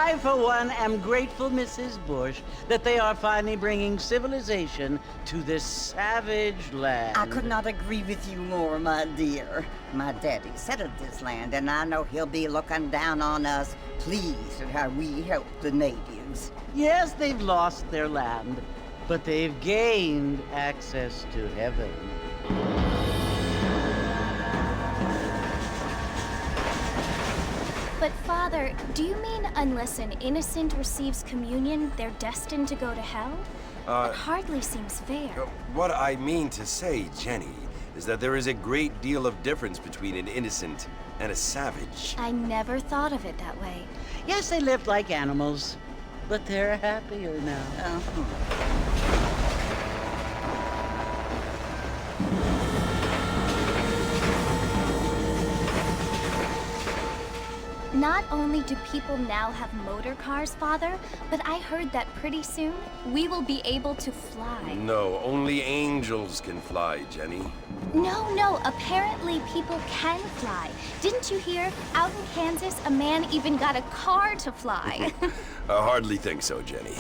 I, for one, am grateful, Mrs. Bush, that they are finally bringing civilization to this savage land. I could not agree with you more, my dear. My daddy settled this land, and I know he'll be looking down on us, pleased at how we help the natives. Yes, they've lost their land, but they've gained access to heaven. But Father, do you mean unless an innocent receives communion, they're destined to go to hell? That hardly seems fair. What I mean to say, Jenny, is that there is a great deal of difference between an innocent and a savage. I never thought of it that way. Yes, they lived like animals, but they're happier now. Not only do people now have motor cars, Father, but I heard that pretty soon we will be able to fly. No, only angels can fly, Jenny. No, apparently people can fly. Didn't you hear? Out in Kansas, a man even got a car to fly. I hardly think so, Jenny.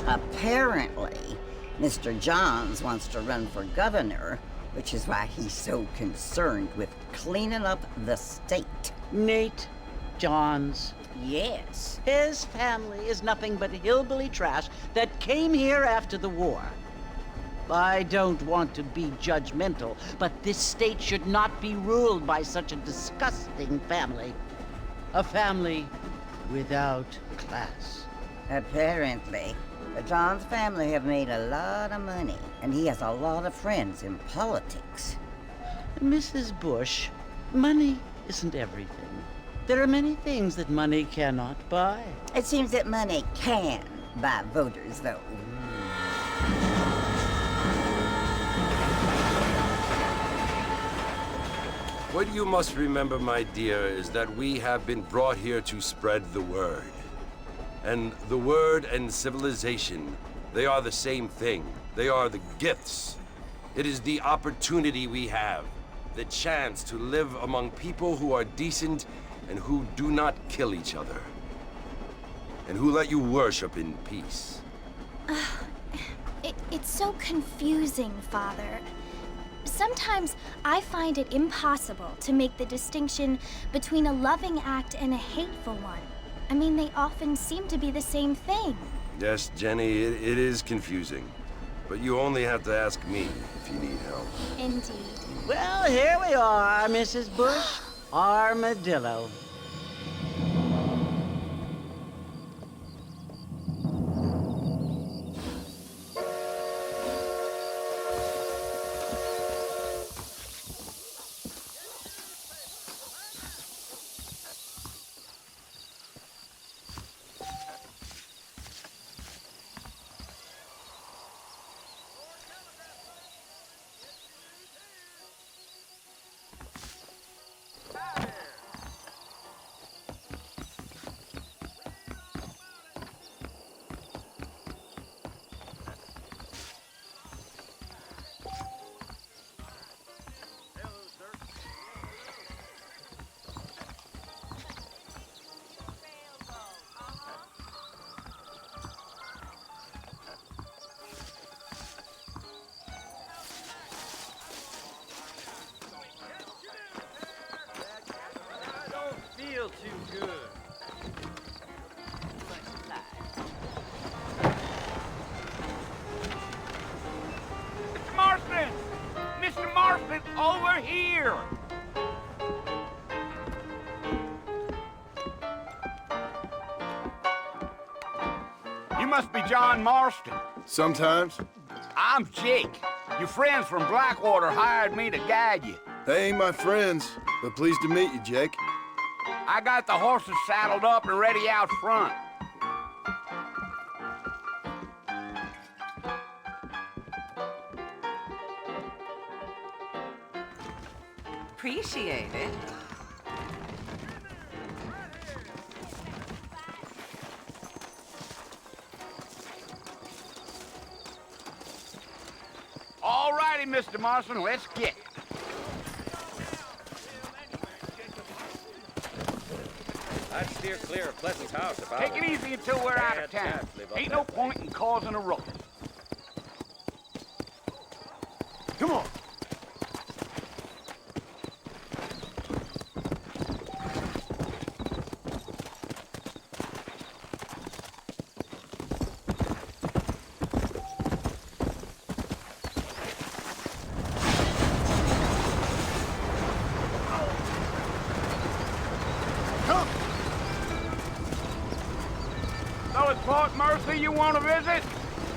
Apparently, Mr. Johns wants to run for governor, which is why he's so concerned with cleaning up the state. Nate Johns. Yes. His family is nothing but hillbilly trash that came here after the war. I don't want to be judgmental, but this state should not be ruled by such a disgusting family. A family without class. Apparently. The Johns family have made a lot of money, and he has a lot of friends in politics. Mrs. Bush, money isn't everything. There are many things that money cannot buy. It seems that money can buy voters, though. What you must remember, my dear, is that we have been brought here to spread the word. And the word and civilization, they are the same thing. They are the gifts. It is the opportunity we have, the chance to live among people who are decent and who do not kill each other, and who let you worship in peace. It's so confusing, Father. Sometimes I find it impossible to make the distinction between a loving act and a hateful one. I mean, they often seem to be the same thing. Yes, Jenny, it is confusing. But you only have to ask me if you need help. Indeed. Well, here we are, Mrs. Bush. Armadillo. Feel too good. Mr. Marston! Mr. Marston, over here! You must be John Marston. Sometimes. I'm Jake. Your friends from Blackwater hired me to guide you. They ain't my friends, but pleased to meet you, Jake. I got the horses saddled up and ready out front. Appreciate it. All righty, Mr. Marston, let's get. steer clear of Pleasant's house if I Take it were you. easy until we're out of Bad town. chaps live up Ain't no that way. point in causing a ruckus. Come on. Come. So it's Port Mercy you want to visit?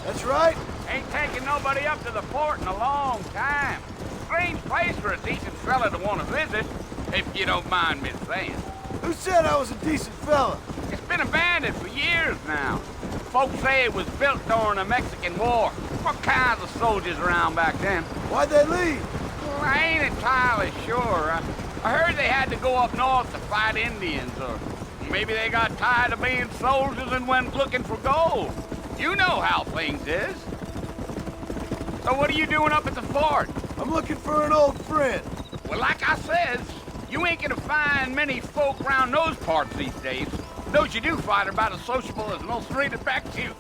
That's right. Ain't taking nobody up to the port in a long time. Strange place for a decent fella to want to visit, if you don't mind me saying. Who said I was a decent fella? It's been abandoned for years now. Folks say it was built during the Mexican War. What kinds of soldiers around back then? Why'd they leave? Well, I ain't entirely sure. I heard they had to go up north to fight Indians, or maybe they got tired of being soldiers and went looking for gold. You know how things is. So what are you doing up at the fort? I'm looking for an old friend. Well, like I says, you ain't gonna find many folk around those parts these days. Those you do find are about as sociable as most rated back to you.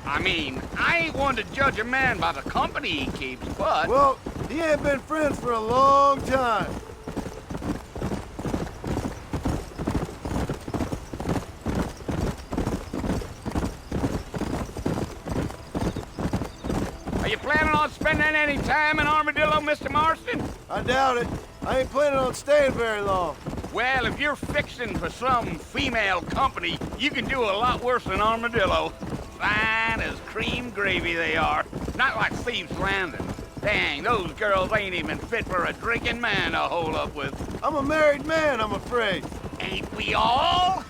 I mean, I ain't one to judge a man by the company he keeps, but... Well, he ain't been friends for a long time. Are you planning on spending any time in Armadillo, Mr. Marston? I doubt it. I ain't planning on staying very long. Well, if you're fixing for some female company, you can do a lot worse than Armadillo. Fine as cream gravy they are. Not like Thieves' Landing. Dang, those girls ain't even fit for a drinking man to hole up with. I'm a married man, I'm afraid. Ain't we all?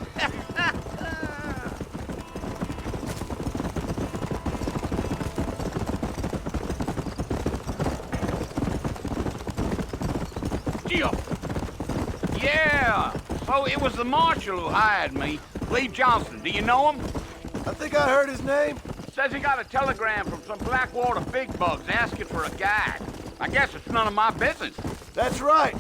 Yeah, so it was the marshal who hired me, Lee Johnson. Do you know him? I think I heard his name. Says he got a telegram from some Blackwater big bugs asking for a guide. I guess it's none of my business. That's right.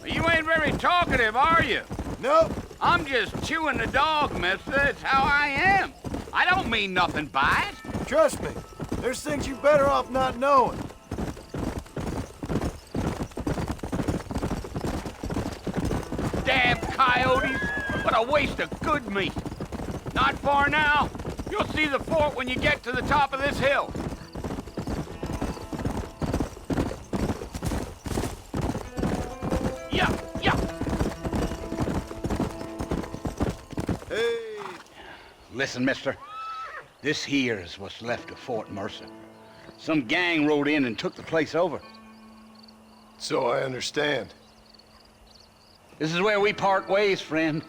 You ain't very talkative, are you? Nope. I'm just chewing the dog, mister. It's how I am. I don't mean nothing by it. Trust me. There's things you're better off not knowing. Damn coyotes. What a waste of good meat. Not far now. You'll see the fort when you get to the top of this hill. Yeah, yeah. Hey. Listen, mister. This here is what's left of Fort Mercer. Some gang rode in and took the place over. So I understand. This is where we part ways, friend.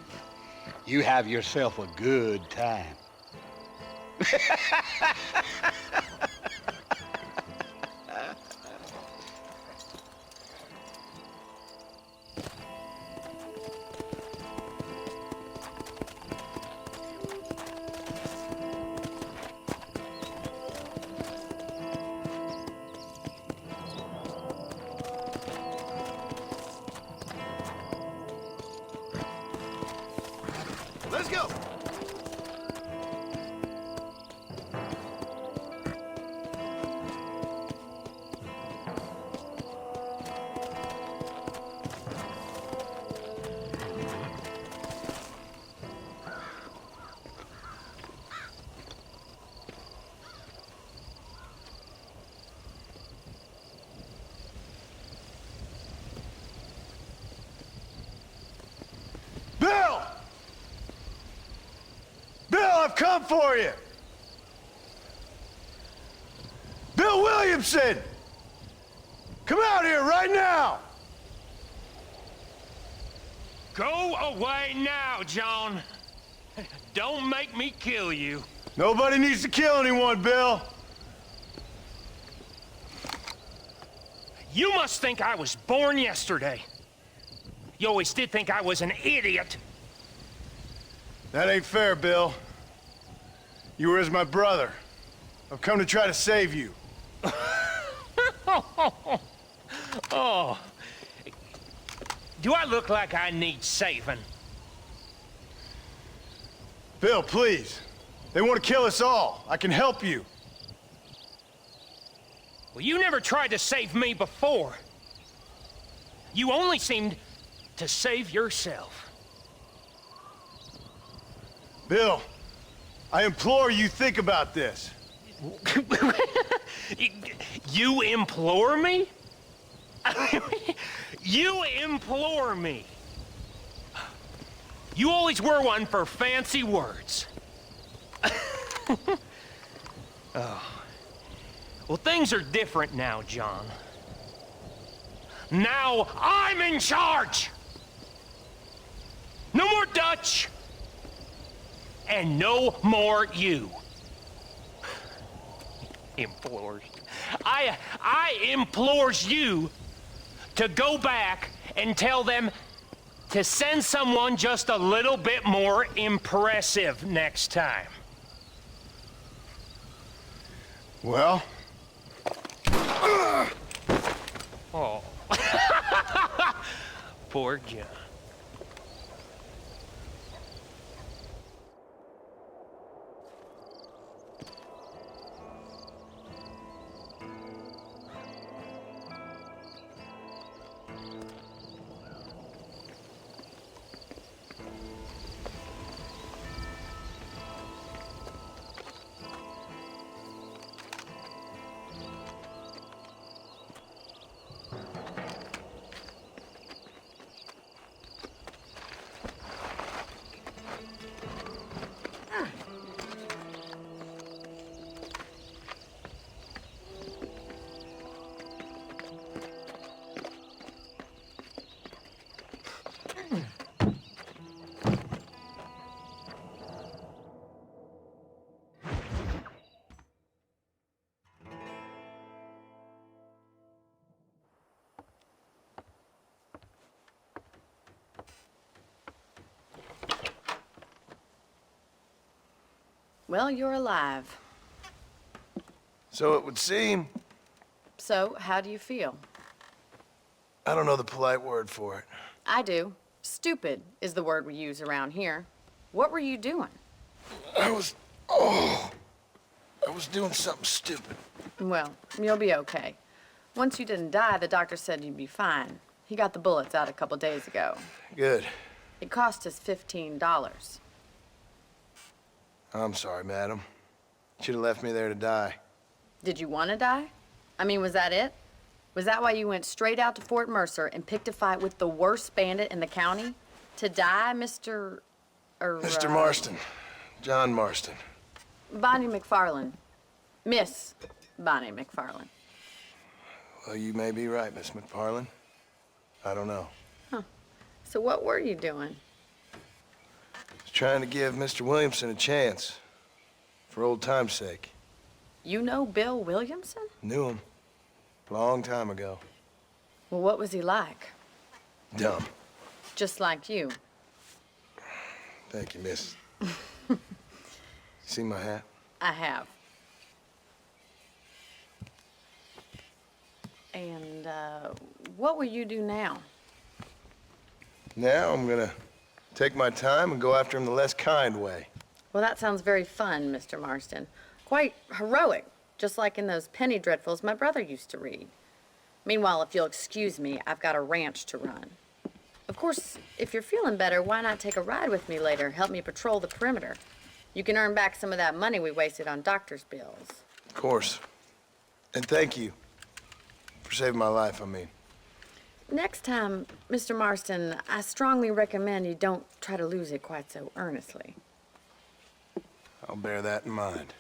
You have yourself a good time. Let's go. Bill! Bill, I've come for you! Bill Williamson! Come out here right now! Go away now, John. Don't make me kill you. Nobody needs to kill anyone, Bill. You must think I was born yesterday. You always did think I was an idiot. That ain't fair, Bill. You were as my brother. I've come to try to save you. Oh. Do I look like I need saving? Bill, please. They want to kill us all. I can help you. Well, you never tried to save me before. You only seemed to save yourself. Bill, I implore you think about this. You implore me? You implore me. You always were one for fancy words. Oh. Well, things are different now, John. Now I'm in charge! No more Dutch! And no more you. Implores. I implores you to go back and tell them to send someone just a little bit more impressive next time. Well? Oh. Poor John. Well, you're alive. So it would seem. So, how do you feel? I don't know the polite word for it. I do. Stupid is the word we use around here. What were you doing? I was doing something stupid. Well, you'll be okay. Once you didn't die, the doctor said you'd be fine. He got the bullets out a couple days ago. Good. It cost us $15. I'm sorry, madam. Should have left me there to die. Did you want to die? I mean, was that it? Was that why you went straight out to Fort Mercer and picked a fight with the worst bandit in the county? To die, Mr. Mr. Marston. John Marston. Bonnie McFarland. Miss Bonnie McFarland. Well, you may be right, Miss McFarland. I don't know. So what were you doing? I was trying to give Mr. Williamson a chance. For old time's sake. You know Bill Williamson? Knew him. A long time ago. Well, what was he like? Dumb. Just like you. Thank you, miss. See my hat? I have. And, what will you do now? Now I'm gonna take my time and go after him the less kind way. Well, that sounds very fun, Mr. Marston. Quite heroic, just like in those penny dreadfuls my brother used to read. Meanwhile, if you'll excuse me, I've got a ranch to run. Of course, if you're feeling better, why not take a ride with me later? Help me patrol the perimeter. You can earn back some of that money we wasted on doctor's bills. Of course. And thank you. For saving my life, I mean. Next time, Mr. Marston, I strongly recommend you don't try to lose it quite so earnestly. I'll bear that in mind.